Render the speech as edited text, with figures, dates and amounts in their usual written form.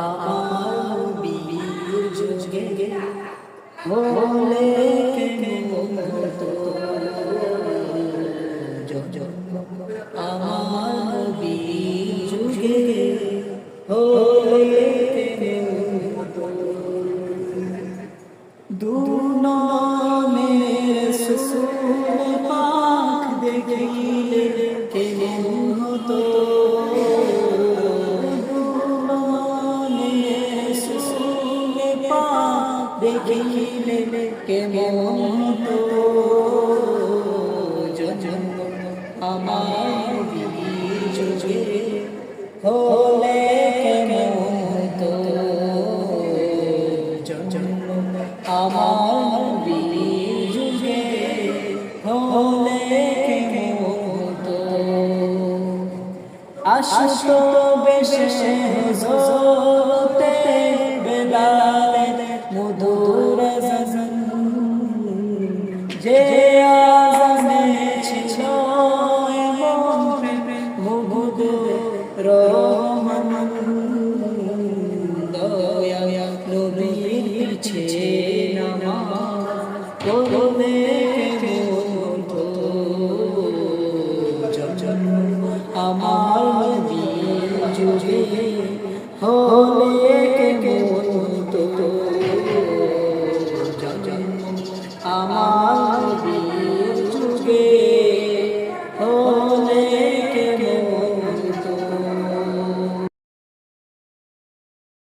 আমার নবীর যুগে হলে কেমত আমার নবীর যুগে হলে কেমত দুনামের সুসুর পাখ দেখিলে কেমন হতো দেখিলে কেমন তো আমার যুগে হলে কেমন তো আমার যুগে হলে কেমন তো আসতো বেশে